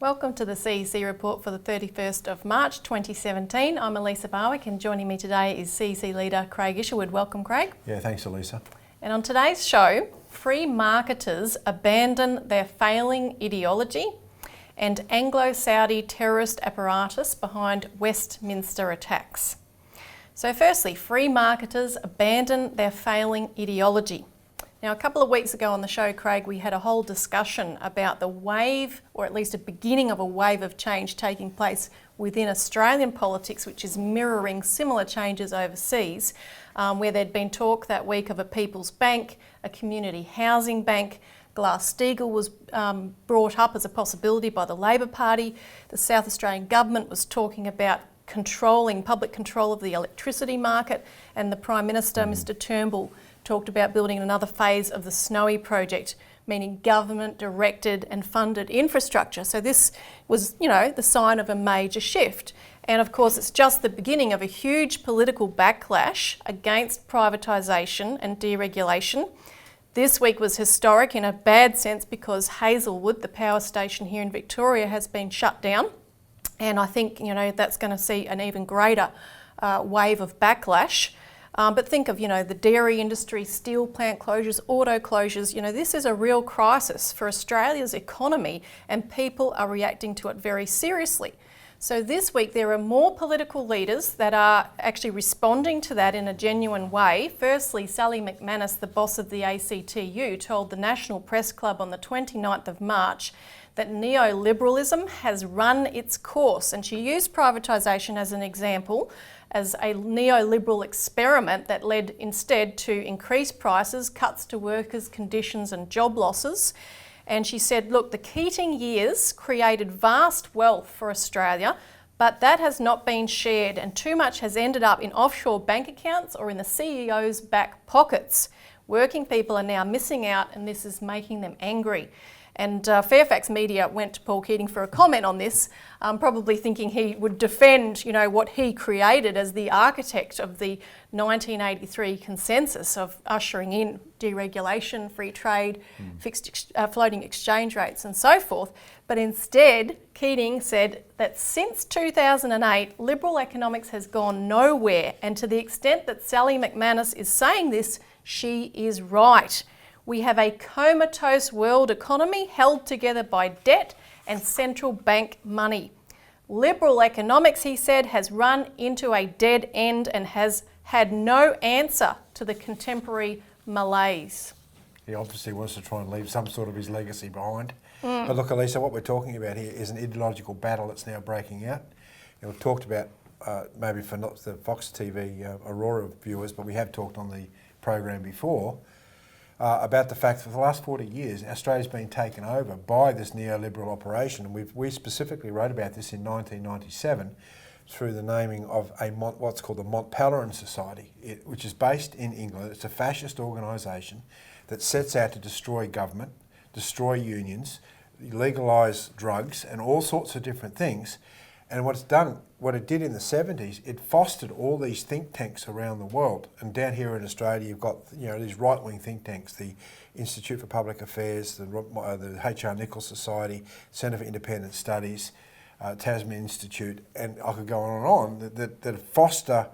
Welcome to the CEC Report for the 31st of March 2017. I'm Elisa Barwick and joining me today is CEC leader Craig Isherwood. Welcome, Craig. Yeah, thanks, Elisa. And on today's show, free marketers abandon their failing ideology and Anglo-Saudi terrorist apparatus behind Westminster attacks. So firstly, free marketers abandon their failing ideology. Now, a couple of weeks ago on the show, Craig, we had a whole discussion about the wave, or at least a beginning of a wave of change taking place within Australian politics, which is mirroring similar changes overseas, where there'd been talk that week of a People's Bank, a community housing bank. Glass-Steagall was brought up as a possibility by the Labor Party. The South Australian government was talking about public control of the electricity market, and the Prime Minister, Mr Turnbull, talked about building another phase of the Snowy project, meaning government-directed and funded infrastructure. So this was, the sign of a major shift. And of course, it's just the beginning of a huge political backlash against privatisation and deregulation. This week was historic in a bad sense because Hazelwood, the power station here in Victoria, has been shut down. And I think, that's going to see an even greater wave of backlash. But think of, the dairy industry, steel plant closures, auto closures. This is a real crisis for Australia's economy and people are reacting to it very seriously. So this week there are more political leaders that are actually responding to that in a genuine way. Firstly, Sally McManus, the boss of the ACTU, told the National Press Club on the 29th of March that neoliberalism has run its course. And she used privatisation as an example, as a neoliberal experiment that led instead to increased prices, cuts to workers' conditions and job losses. And she said, look, the Keating years created vast wealth for Australia, but that has not been shared and too much has ended up in offshore bank accounts or in the CEO's back pockets. Working people are now missing out and this is making them angry. And Fairfax Media went to Paul Keating for a comment on this, probably thinking he would defend, what he created as the architect of the 1983 consensus of ushering in deregulation, free trade, fixed floating exchange rates and so forth. But instead, Keating said that since 2008, liberal economics has gone nowhere. And to the extent that Sally McManus is saying this, she is right. We have a comatose world economy held together by debt and central bank money. Liberal economics, he said, has run into a dead end and has had no answer to the contemporary malaise. He obviously wants to try and leave some sort of his legacy behind. But look, Elisa, what we're talking about here is an ideological battle that's now breaking out. We've talked about, maybe for not the Fox TV Aurora viewers, but we have talked on the program before, about the fact that for the last 40 years, Australia's been taken over by this neoliberal operation. And we specifically wrote about this in 1997 through the naming of what's called the Mont Pelerin Society, which is based in England. It's a fascist organisation that sets out to destroy government, destroy unions, legalise drugs and all sorts of different things. And what it did in the 70s, it fostered all these think tanks around the world. And down here in Australia, you've got these right-wing think tanks, the Institute for Public Affairs, the H.R. Nichols Society, Centre for Independent Studies, Tasman Institute, and I could go on and on, that foster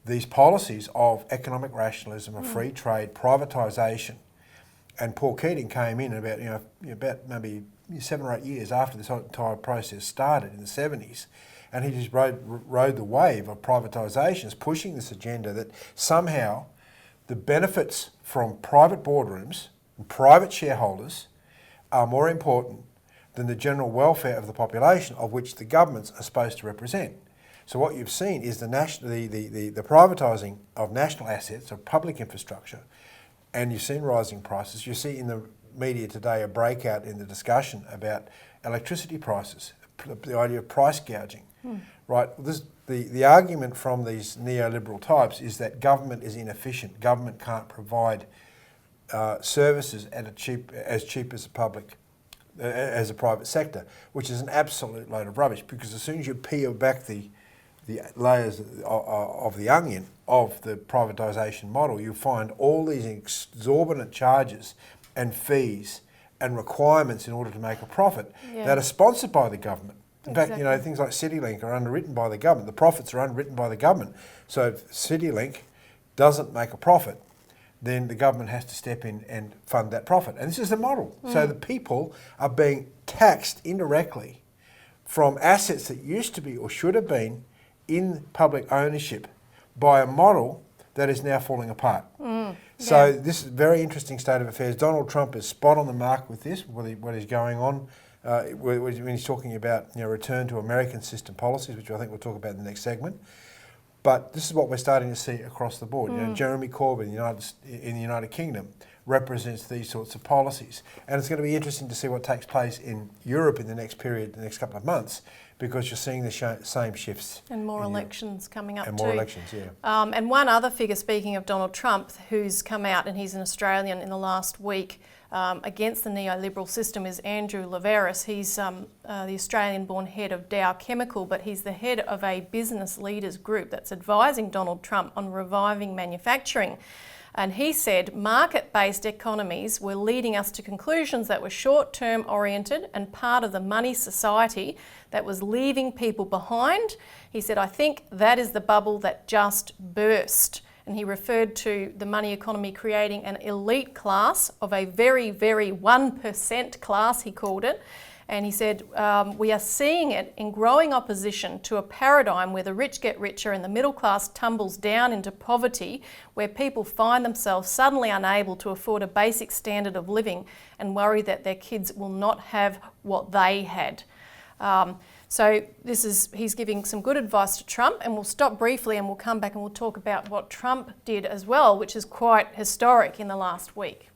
these policies of economic rationalism, of free trade, privatisation. And Paul Keating came in about maybe 7 or 8 years after this entire process started in the 70s, and he just rode the wave of privatisations, pushing this agenda that somehow the benefits from private boardrooms and private shareholders are more important than the general welfare of the population, of which the governments are supposed to represent. So what you've seen is the privatising of national assets, of public infrastructure, and you've seen rising prices. You see in the media today a breakout in the discussion about electricity prices, the idea of price gouging. Right? The argument from these neoliberal types is that government is inefficient. Government can't provide services at as cheap as a private sector, which is an absolute load of rubbish. Because as soon as you peel back the layers of the onion of the privatisation model, you find all these exorbitant charges and fees and requirements in order to make a profit Yeah. that are sponsored by the government. In fact, you know, Exactly. things like CityLink are underwritten by the government. The profits are underwritten by the government. So if CityLink doesn't make a profit, then the government has to step in and fund that profit. And this is the model. So the people are being taxed indirectly from assets that used to be or should have been in public ownership by a model that is now falling apart. So this is a very interesting state of affairs. Donald Trump is spot on the mark with this, what is going on. When he's talking about, you know, return to American system policies, which I think we'll talk about in the next segment. But this is what we're starting to see across the board. You know, Jeremy Corbyn in the United Kingdom represents these sorts of policies. And it's going to be interesting to see what takes place in Europe in the next period, the next couple of months, because you're seeing the same shifts. And more elections coming up and too. more elections, yeah. And one other figure, speaking of Donald Trump, who's come out, and he's an Australian in the last week, against the neoliberal system, is Andrew Liveris. He's the Australian-born head of Dow Chemical, but he's the head of a business leaders group that's advising Donald Trump on reviving manufacturing. And he said market-based economies were leading us to conclusions that were short-term oriented and part of the money society that was leaving people behind. He said, I think that is the bubble that just burst. And he referred to the money economy creating an elite class of a very, very 1% class, he called it. And he said, we are seeing it in growing opposition to a paradigm where the rich get richer and the middle class tumbles down into poverty, where people find themselves suddenly unable to afford a basic standard of living and worry that their kids will not have what they had. So he's giving some good advice to Trump, and we'll stop briefly and we'll come back and we'll talk about what Trump did as well, which is quite historic in the last week.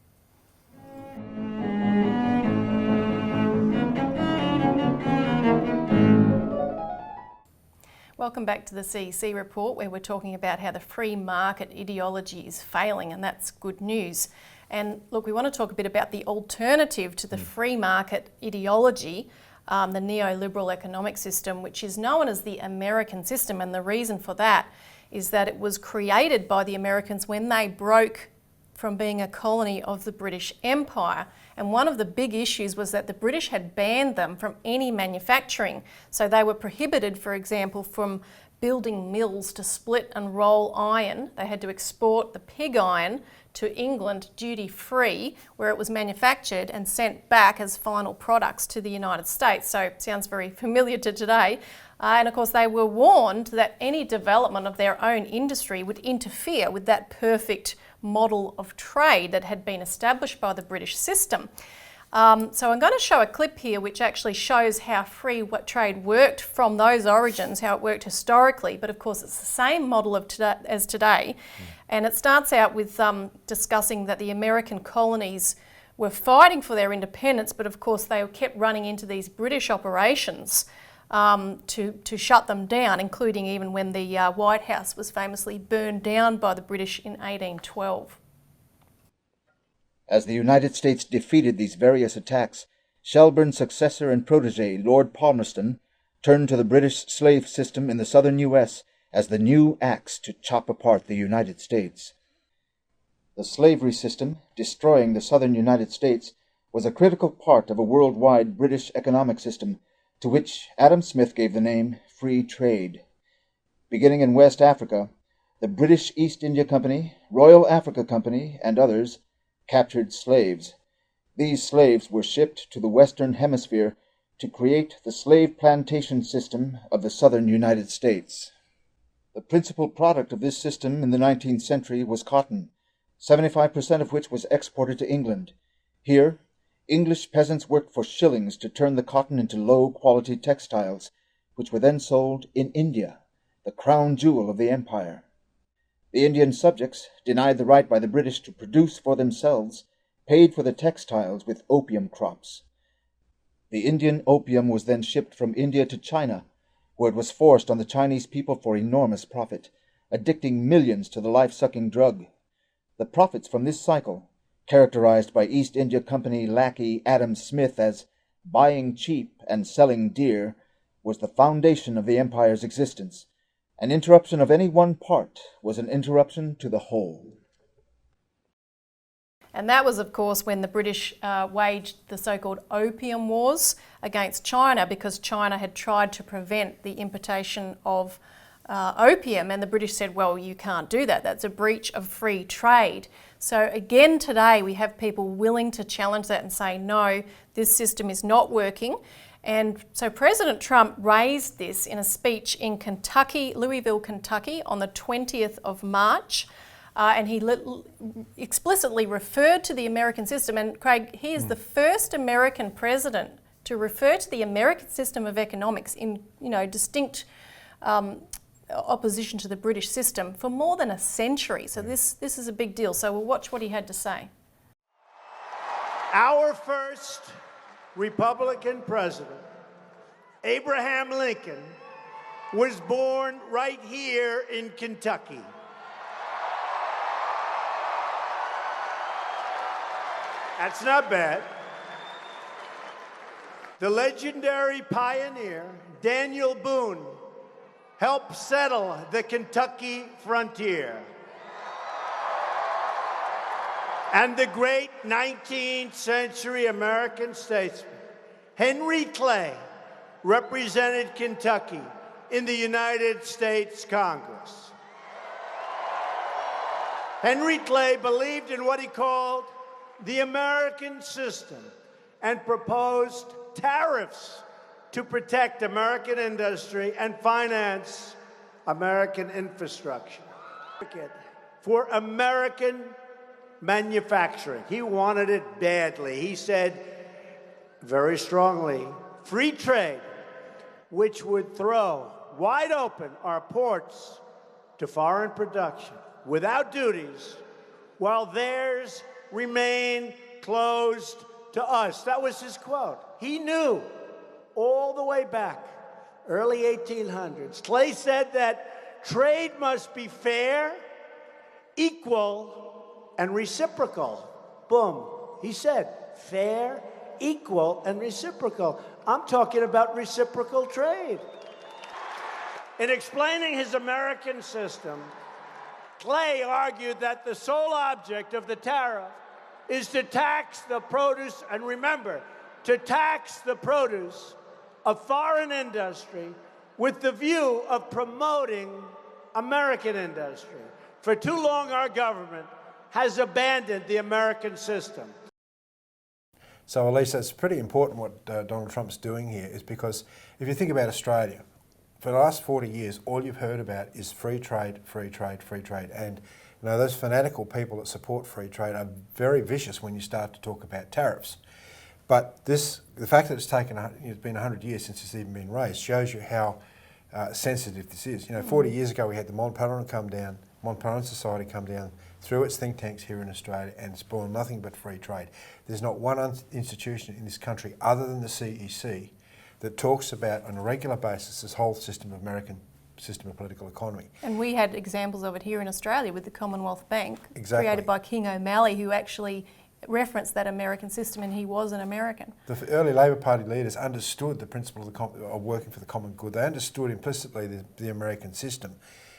Welcome back to the CEC Report, where we're talking about how the free market ideology is failing, and that's good news. And look, we want to talk a bit about the alternative to the free market ideology, the neoliberal economic system, which is known as the American system. And the reason for that is that it was created by the Americans when they broke from being a colony of the British Empire. And one of the big issues was that the British had banned them from any manufacturing. So they were prohibited, for example, from building mills to split and roll iron. They had to export the pig iron to England duty-free, where it was manufactured and sent back as final products to the United States. So it sounds very familiar to today. And of course, they were warned that any development of their own industry would interfere with that perfect model of trade that had been established by the British system. So I'm going to show a clip here which actually shows how free trade worked from those origins, how it worked historically, but of course it's the same model of as today. And it starts out with discussing that the American colonies were fighting for their independence, but of course they kept running into these British operations to shut them down, including even when the White House was famously burned down by the British in 1812. As the United States defeated these various attacks, Shelburne's successor and protege, Lord Palmerston, turned to the British slave system in the southern U.S. as the new axe to chop apart the United States. The slavery system, destroying the southern United States, was a critical part of a worldwide British economic system to which Adam Smith gave the name free trade. Beginning in West Africa, the British East India Company, Royal Africa Company, and others captured slaves. These slaves were shipped to the Western Hemisphere to create the slave plantation system of the southern United States. The principal product of this system in the 19th century was cotton, 75% of which was exported to England. Here, English peasants worked for shillings to turn the cotton into low-quality textiles, which were then sold in India, the crown jewel of the empire. The Indian subjects, denied the right by the British to produce for themselves, paid for the textiles with opium crops. The Indian opium was then shipped from India to China, where it was forced on the Chinese people for enormous profit, addicting millions to the life-sucking drug. The profits from this cycle, characterized by East India Company lackey Adam Smith as buying cheap and selling dear, was the foundation of the empire's existence. An interruption of any one part was an interruption to the whole. And that was, of course, when the British waged the so-called Opium Wars against China, because China had tried to prevent the importation of opium, and the British said, well, you can't do that. That's a breach of free trade. So again today we have people willing to challenge that and say, no, this system is not working. And so President Trump raised this in a speech in Kentucky, Louisville, Kentucky, on the 20th of March. And he explicitly referred to the American system. And Craig, he is the first American president to refer to the American system of economics in, distinct opposition to the British system for more than a century. So this is a big deal. So we'll watch what he had to say. Our first Republican president, Abraham Lincoln, was born right here in Kentucky. That's not bad. The legendary pioneer, Daniel Boone, helped settle the Kentucky frontier. And the great 19th century American statesman, Henry Clay, represented Kentucky in the United States Congress. Henry Clay believed in what he called the American system and proposed tariffs to protect American industry and finance American infrastructure. For American manufacturing. He wanted it badly. He said very strongly, free trade, which would throw wide open our ports to foreign production without duties, while theirs remain closed to us. That was his quote. He knew all the way back, early 1800s. Clay said that trade must be fair, equal, and reciprocal. Boom. He said fair, equal, and reciprocal. I'm talking about reciprocal trade. In explaining his American system, Clay argued that the sole object of the tariff is to tax the produce, and remember, to tax the produce of foreign industry with the view of promoting American industry. For too long, our government has abandoned the American system. So, Elisa, it's pretty important what Donald Trump's doing here, is because if you think about Australia, for the last 40 years, all you've heard about is free trade, free trade, free trade. And those fanatical people that support free trade are very vicious when you start to talk about tariffs. But the fact that it's been 100 years since it's even been raised shows you how sensitive this is. 40 years ago we had the Montpellier Society come down through its think tanks here in Australia and spawn nothing but free trade. There's not one institution in this country other than the CEC that talks about on a regular basis this whole American system of political economy. And we had examples of it here in Australia with the Commonwealth Bank, exactly, created by King O'Malley, who actually referenced that American system, and he was an American. The early Labor Party leaders understood the principle of working for the common good. They understood implicitly the American system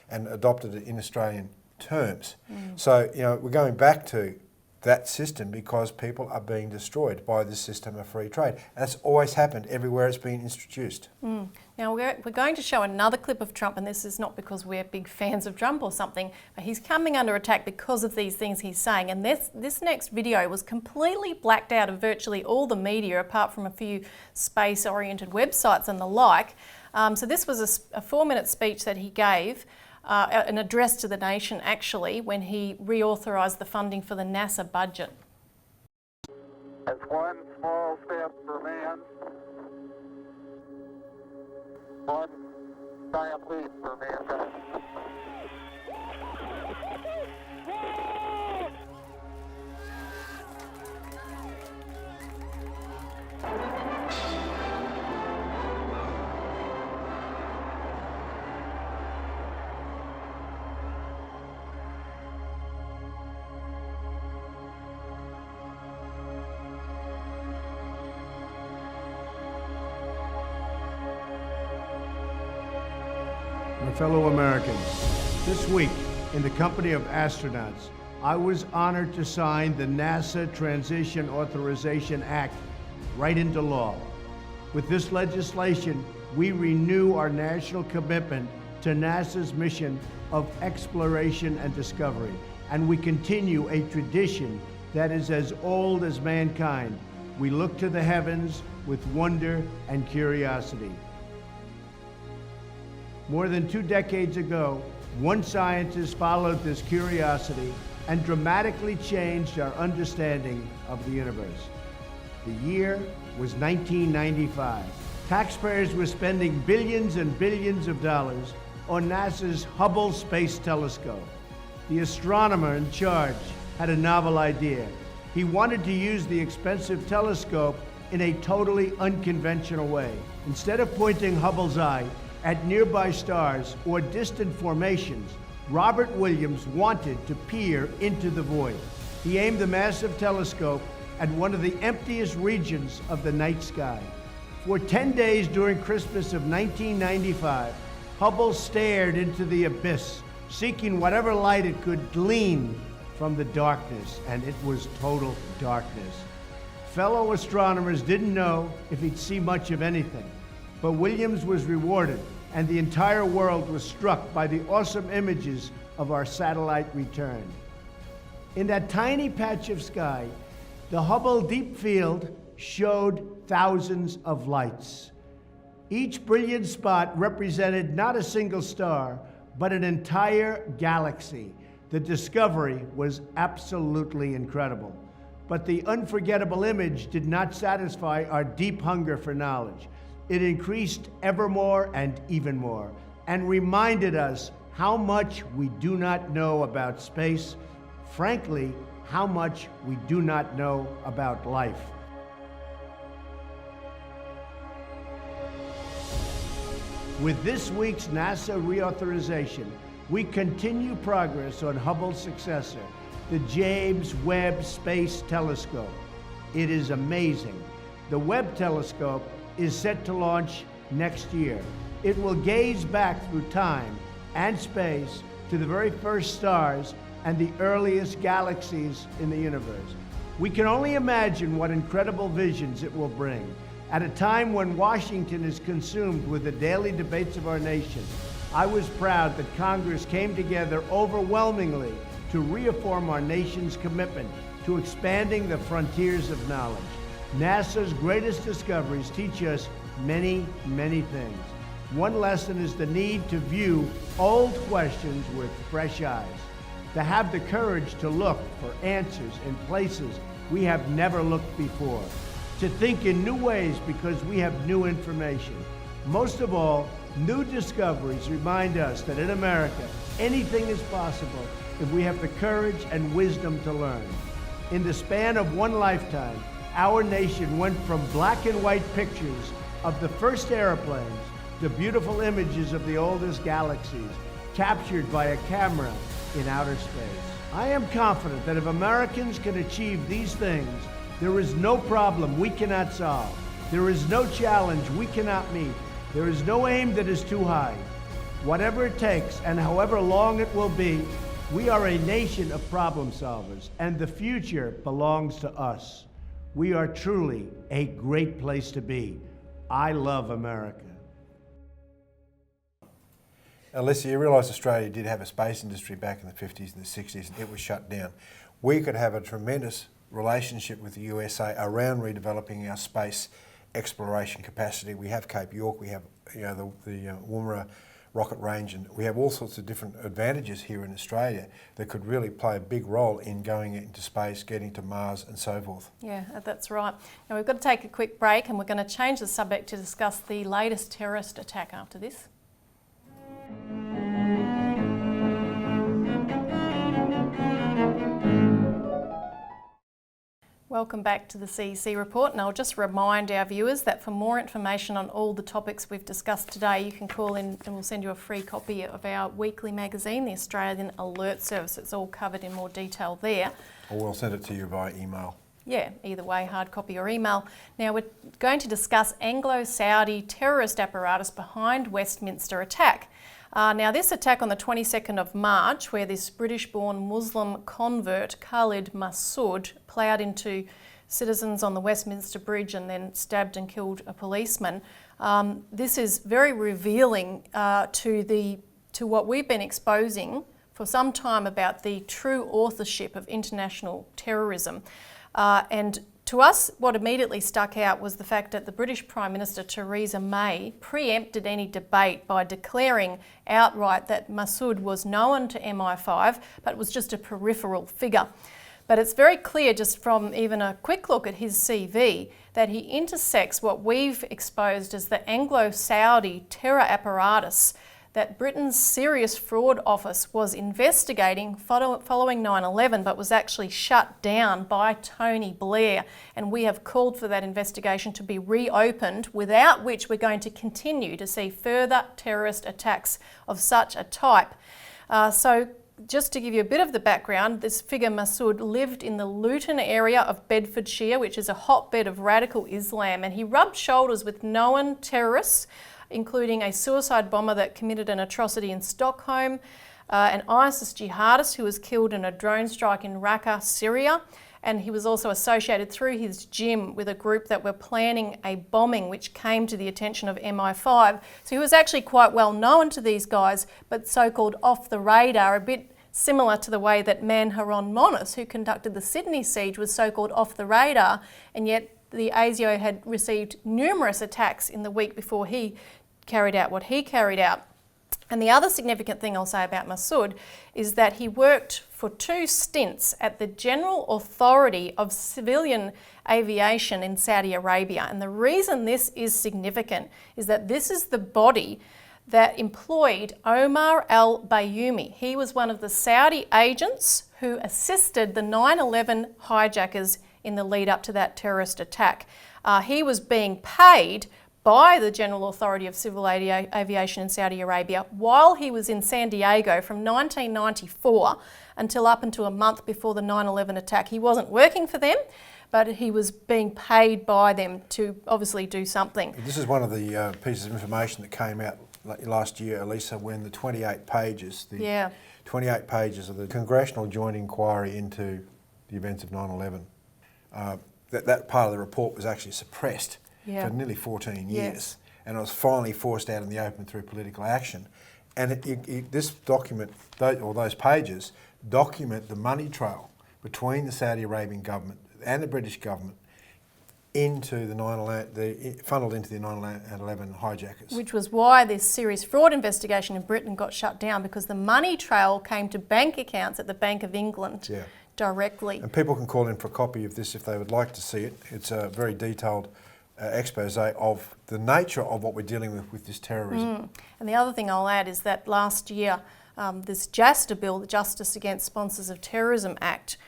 and adopted it in Australian terms. So, we're going back to that system because people are being destroyed by this system of free trade. That's always happened everywhere it's been introduced. Now we're going to show another clip of Trump, and this is not because we're big fans of Trump or something, but he's coming under attack because of these things he's saying. And this next video was completely blacked out of virtually all the media, apart from a few space-oriented websites and the like. So this was a 4-minute speech that he gave, an address to the nation actually, when he reauthorised the funding for the NASA budget. That's one small step for man, one giant leap for mankind. My fellow Americans, this week, in the company of astronauts, I was honored to sign the NASA Transition Authorization Act right into law. With this legislation, we renew our national commitment to NASA's mission of exploration and discovery, and we continue a tradition that is as old as mankind. We look to the heavens with wonder and curiosity. More than 2 decades ago, one scientist followed this curiosity and dramatically changed our understanding of the universe. The year was 1995. Taxpayers were spending billions and billions of dollars on NASA's Hubble Space Telescope. The astronomer in charge had a novel idea. He wanted to use the expensive telescope in a totally unconventional way. Instead of pointing Hubble's eye at nearby stars or distant formations, Robert Williams wanted to peer into the void. He aimed the massive telescope at one of the emptiest regions of the night sky. For 10 days during Christmas of 1995, Hubble stared into the abyss, seeking whatever light it could glean from the darkness, and it was total darkness. Fellow astronomers didn't know if he'd see much of anything, but Williams was rewarded, and the entire world was struck by the awesome images of our satellite return. In that tiny patch of sky, the Hubble Deep Field showed thousands of lights. Each brilliant spot represented not a single star, but an entire galaxy. The discovery was absolutely incredible. But the unforgettable image did not satisfy our deep hunger for knowledge. It increased ever more and even more, and reminded us how much we do not know about space, frankly, how much we do not know about life. With this week's NASA reauthorization, we continue progress on Hubble's successor, the James Webb Space Telescope. It is amazing. The Webb telescope is set to launch next year. It will gaze back through time and space to the very first stars and the earliest galaxies in the universe. We can only imagine what incredible visions it will bring. At a time when Washington is consumed with the daily debates of our nation, I was proud that Congress came together overwhelmingly to reaffirm our nation's commitment to expanding the frontiers of knowledge. NASA's greatest discoveries teach us many, many things. One lesson is the need to view old questions with fresh eyes, to have the courage to look for answers in places we have never looked before, to think in new ways because we have new information. Most of all, new discoveries remind us that in America, anything is possible if we have the courage and wisdom to learn. In the span of one lifetime, our nation went from black and white pictures of the first airplanes to beautiful images of the oldest galaxies, captured by a camera in outer space. I am confident that if Americans can achieve these things, there is no problem we cannot solve. There is no challenge we cannot meet. There is no aim that is too high. Whatever it takes and however long it will be, we are a nation of problem solvers, and the future belongs to us. We are truly a great place to be. I love America. Elisa, you realise Australia did have a space industry back in the 50s and the 60s, and it was shut down. We could have a tremendous relationship with the USA around redeveloping our space exploration capacity. We have Cape York, we have the Woomera rocket range, and we have all sorts of different advantages here in Australia that could really play a big role in going into space, getting to Mars and so forth. Yeah, that's right. Now we've got to take a quick break, and we're going to change the subject to discuss the latest terrorist attack after this. Welcome back to the CEC Report, and I'll just remind our viewers that for more information on all the topics we've discussed today, you can call in and we'll send you a free copy of our weekly magazine, the Australian Alert Service. It's all covered in more detail there. Or we'll send it to you via email. Yeah, either way, hard copy or email. Now we're going to discuss Anglo-Saudi terrorist apparatus behind Westminster attack. Now, this attack on the 22nd of March, where this British-born Muslim convert, Khalid Masood, ploughed into citizens on the Westminster Bridge and then stabbed and killed a policeman, this is very revealing to what we've been exposing for some time about the true authorship of international terrorism. And to us, what immediately stuck out was the fact that the British Prime Minister Theresa May preempted any debate by declaring outright that Masood was known to MI5 but was just a peripheral figure. But it's very clear just from even a quick look at his CV that he intersects what we've exposed as the Anglo-Saudi terror apparatus that Britain's Serious Fraud Office was investigating following 9/11, but was actually shut down by Tony Blair. And we have called for that investigation to be reopened, without which we're going to continue to see further terrorist attacks of such a type. So just to give you a bit of the background, this figure Masood lived in the Luton area of Bedfordshire, which is a hotbed of radical Islam, and he rubbed shoulders with known terrorists, including a suicide bomber that committed an atrocity in Stockholm, an ISIS jihadist who was killed in a drone strike in Raqqa, Syria, and he was also associated through his gym with a group that were planning a bombing which came to the attention of MI5. So he was actually quite well known to these guys, but so-called off the radar, a bit similar to the way that Manharon Monis, who conducted the Sydney siege, was so-called off the radar, and yet the ASIO had received numerous attacks in the week before he carried out what he carried out. And the other significant thing I'll say about Masood is that he worked for 2 stints at the General Authority of Civilian Aviation in Saudi Arabia. And the reason this is significant is that this is the body that employed Omar al-Bayoumi. He was one of the Saudi agents who assisted the 9/11 hijackers in the lead up to that terrorist attack. He was being paid by the General Authority of Civil Aviation in Saudi Arabia while he was in San Diego from 1994 until up until a month before the 9/11 attack. He wasn't working for them, but he was being paid by them to obviously do something. This is one of the pieces of information that came out last year, Elisa, when the 28 pages of the Congressional Joint Inquiry into the events of 9/11, that part of the report was actually suppressed for nearly 14 years. Yes. And it was finally forced out in the open through political action. And this document, those pages, document the money trail between the Saudi Arabian government and the British government into the funneled into the 9/11 hijackers. Which was why this serious fraud investigation in Britain got shut down, because the money trail came to bank accounts at the Bank of England directly. And people can call in for a copy of this if they would like to see it. It's a very detailed expose of the nature of what we're dealing with this terrorism. And the other thing I'll add is that last year, this JASTA bill, the Justice Against Sponsors of Terrorism Act,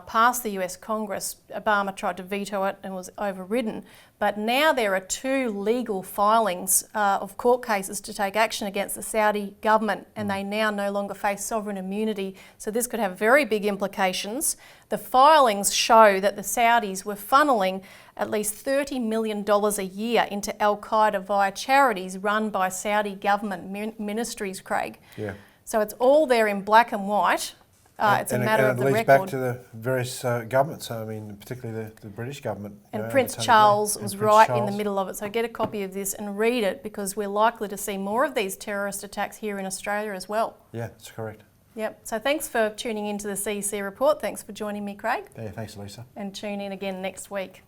passed the US Congress. Obama tried to veto it and was overridden. But now there are 2 legal filings of court cases to take action against the Saudi government, and they now no longer face sovereign immunity. So this could have very big implications. The filings show that the Saudis were funneling at least $30 million a year into Al-Qaeda via charities run by Saudi government ministries, Craig. Yeah. So it's all there in black and white. It's a matter of the record. And it leads back to the various governments, I mean, particularly the British government. And Prince Charles was right in the middle of it. So get a copy of this and read it, because we're likely to see more of these terrorist attacks here in Australia as well. Yeah, that's correct. Yep. So thanks for tuning into the CEC Report. Thanks for joining me, Craig. Yeah, thanks, Elisa. And tune in again next week.